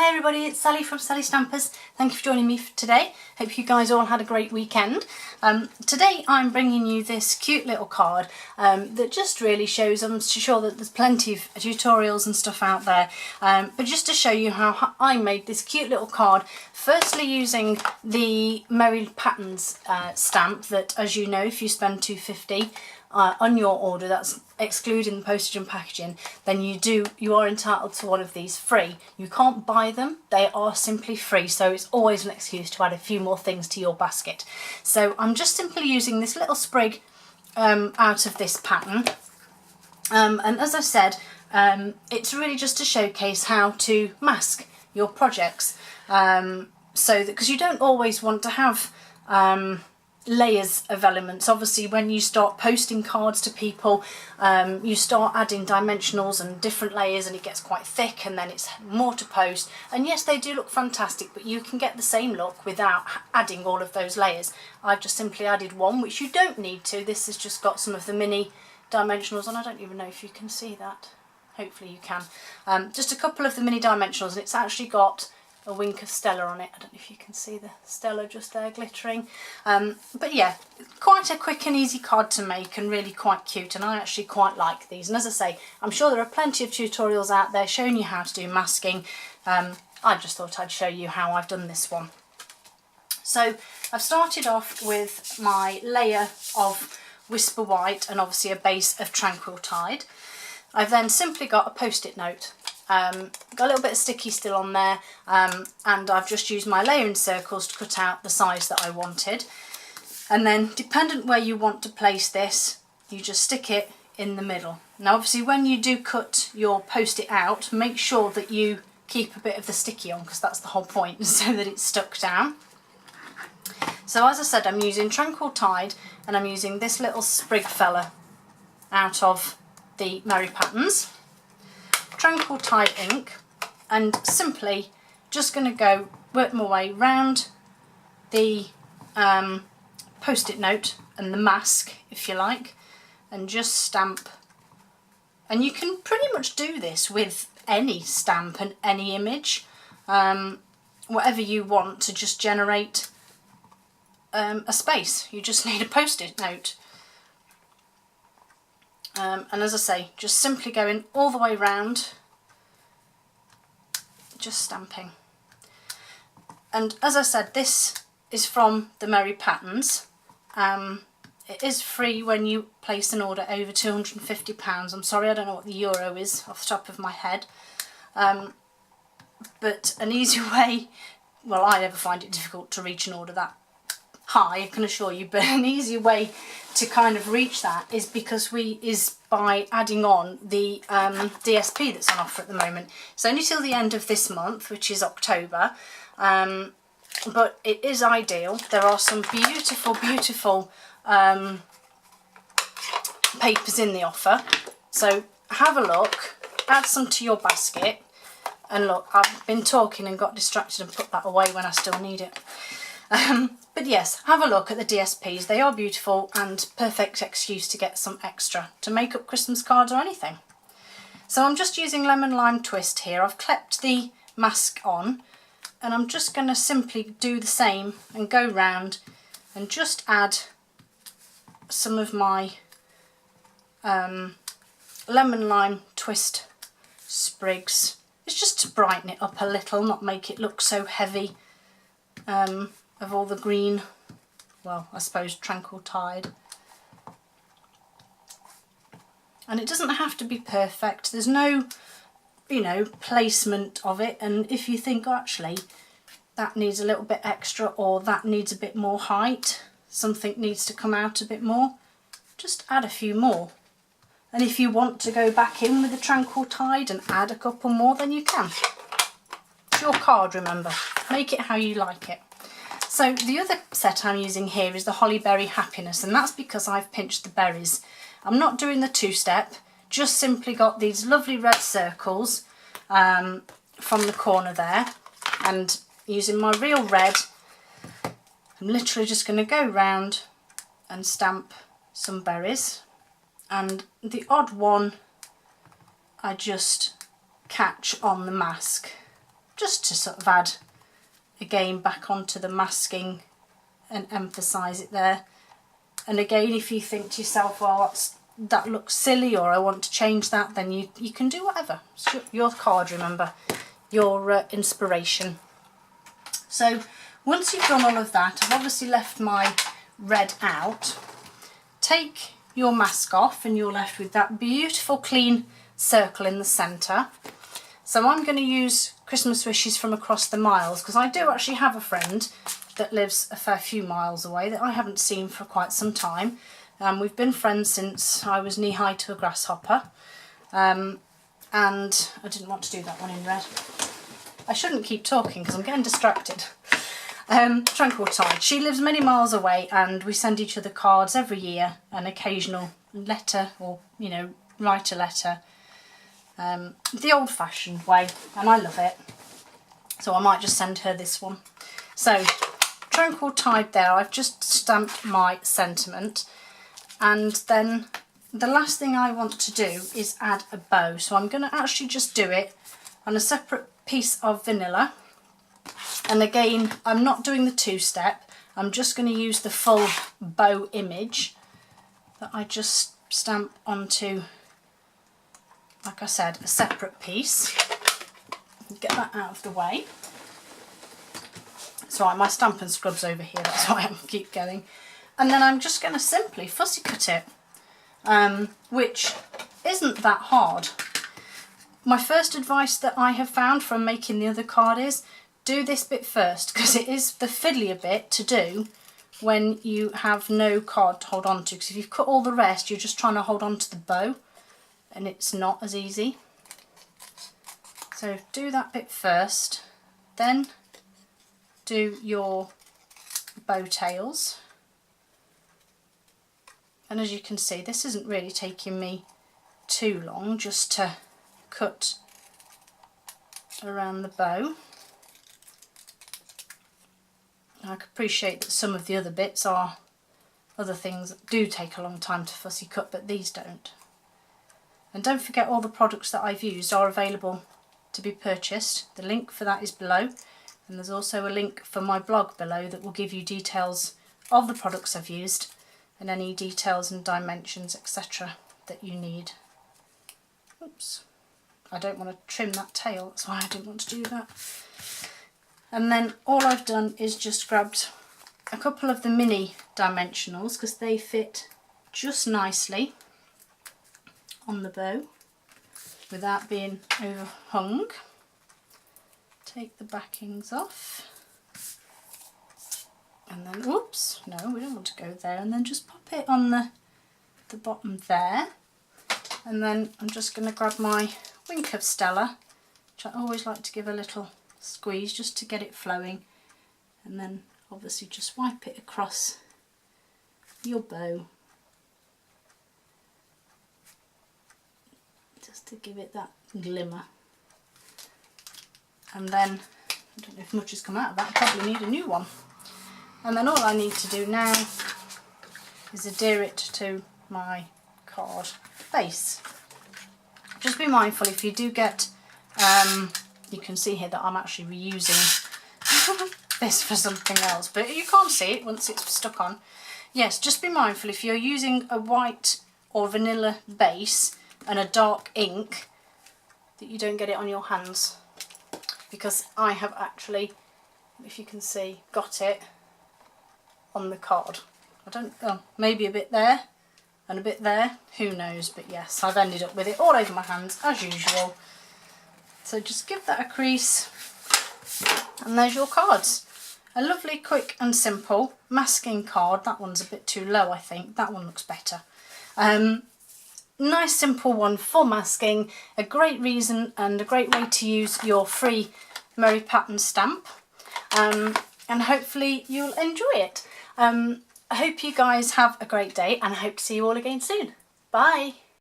Hey everybody, it's Sally from Sally Stampers. Thank you for joining me today. Hope you guys all had a great weekend. Today I'm bringing you this cute little card that just really shows, I'm sure that there's plenty of tutorials and stuff out there, but just to show you how I made this cute little card, firstly using the Merry Patterns stamp that, as you know, if you spend £2.50 on your order, that's excluding the postage and packaging, then you are entitled to one of these free. You can't buy them, they are simply free, so it's always an excuse to add a few more things to your basket. So I'm just simply using this little sprig out of this pattern, and as I said, it's really just to showcase how to mask your projects, so that, because you don't always want to have layers of elements. Obviously when you start posting cards to people, you start adding dimensionals and different layers and it gets quite thick, and then it's more to post, and yes, they do look fantastic, but you can get the same look without adding all of those layers. I've just simply added one, which you don't need to. This has just got some of the mini dimensionals, and I don't even know if you can see that, hopefully you can, just a couple of the mini dimensionals, and it's actually got a wink of Stella on it. I don't know if you can see the Stella just there glittering, but yeah, quite a quick and easy card to make and really quite cute, and I actually quite like these. And as I say, I'm sure there are plenty of tutorials out there showing you how to do masking. I just thought I'd show you how I've done this one. So I've started off with my layer of Whisper White and obviously a base of Tranquil Tide. I've then simply got a post-it note. Got a little bit of sticky still on there, and I've just used my layering circles to cut out the size that I wanted. And then, dependent where you want to place this, you just stick it in the middle. Now obviously when you do cut your post-it out, make sure that you keep a bit of the sticky on, because that's the whole point, so that it's stuck down. So as I said, I'm using Tranquil Tide, and I'm using this little sprig fella out of the Merry Patterns. Tranquil Tide ink, and simply just going to go work my way round the post-it note and the mask, if you like, and just stamp. And you can pretty much do this with any stamp and any image, whatever you want to just generate a space. You just need a post-it note. And as I say, just simply going all the way round, just stamping. And as I said, this is from the Merry Patterns. It is free when you place an order over £250. I'm sorry, I don't know what the euro is off the top of my head. But an easy way, well, I never find it difficult to reach an order that high, I can assure you, but an easy way to kind of reach that is by adding on the DSP that's on offer at the moment. It's only till the end of this month, which is October, but it is ideal. There are some beautiful papers in the offer, so have a look, add some to your basket. And look, I've been talking and got distracted and put that away when I still need it. But yes, have a look at the DSPs. They are beautiful and perfect excuse to get some extra to make up Christmas cards or anything. So I'm just using Lemon Lime Twist here. I've clipped the mask on, and I'm just going to simply do the same and go round and just add some of my Lemon Lime Twist sprigs. It's just to brighten it up a little, not make it look so heavy, of all the green, well, I suppose Tranquil Tide. And it doesn't have to be perfect. There's no, placement of it. And if you think, oh, actually, that needs a little bit extra, or that needs a bit more height, something needs to come out a bit more, just add a few more. And if you want to go back in with the Tranquil Tide and add a couple more, then you can. It's your card, remember. Make it how you like it. So the other set I'm using here is the Holly Berry Happiness, and that's because I've pinched the berries. I'm not doing the two-step, just simply got these lovely red circles from the corner there, and using my real red, I'm literally just going to go round and stamp some berries, and the odd one I just catch on the mask just to sort of add again back onto the masking and emphasise it there. And again, if you think to yourself, well, that looks silly, or I want to change that, then you can do whatever. It's your card, remember, your inspiration. So once you've done all of that, I've obviously left my red out. Take your mask off and you're left with that beautiful clean circle in the centre. So I'm going to use Christmas wishes from across the miles, because I do actually have a friend that lives a fair few miles away that I haven't seen for quite some time. We've been friends since I was knee-high to a grasshopper, and I didn't want to do that one in red. I shouldn't keep talking because I'm getting distracted. Tranquil Tide. She lives many miles away, and we send each other cards every year, an occasional letter, or, you know, write a letter, the old-fashioned way, and I love it. So I might just send her this one. So, Tranquil Tide there, I've just stamped my sentiment, and then the last thing I want to do is add a bow. So I'm going to actually just do it on a separate piece of vanilla. And again, I'm not doing the two-step, I'm just going to use the full bow image that I just stamp onto, like I said, a separate piece. Get that out of the way. It's alright, my Stampin' Scrub's over here, that's why I keep going. And then I'm just going to simply fussy cut it, which isn't that hard. My first advice that I have found from making the other card is, do this bit first, because it is the fiddlier bit to do when you have no card to hold on to, because if you've cut all the rest, you're just trying to hold on to the bow, and it's not as easy. So do that bit first, then do your bow tails. And as you can see, this isn't really taking me too long just to cut around the bow. I can appreciate that some of the other bits are other things that do take a long time to fussy cut, but these don't. And don't forget, all the products that I've used are available to be purchased. The link for that is below, and there's also a link for my blog below that will give you details of the products I've used and any details and dimensions, etc. that you need. Oops, I don't want to trim that tail, that's why I didn't want to do that. And then all I've done is just grabbed a couple of the mini dimensionals, because they fit just nicely on the bow without being overhung. Take the backings off, and then, oops, no, we don't want to go there, and then just pop it on the bottom there. And then I'm just going to grab my Wink of Stella, which I always like to give a little squeeze just to get it flowing, and then obviously just wipe it across your bow just to give it that glimmer. And then, I don't know if much has come out of that, I probably need a new one. And then all I need to do now is adhere it to my card base. Just be mindful, if you do get, you can see here that I'm actually reusing this for something else, but you can't see it once it's stuck on. Yes, just be mindful, if you're using a white or vanilla base and a dark ink, that you don't get it on your hands, because I have actually, if you can see, got it on the card. I don't, oh, maybe a bit there and a bit there, who knows, but yes, I've ended up with it all over my hands as usual. So just give that a crease, and there's your cards. A lovely, quick and simple masking card. That one's a bit too low, I think. That one looks better. Nice simple one for masking, a great reason and a great way to use your free Merry Pattern stamp, and hopefully you'll enjoy it. I hope you guys have a great day, and I hope to see you all again soon. Bye!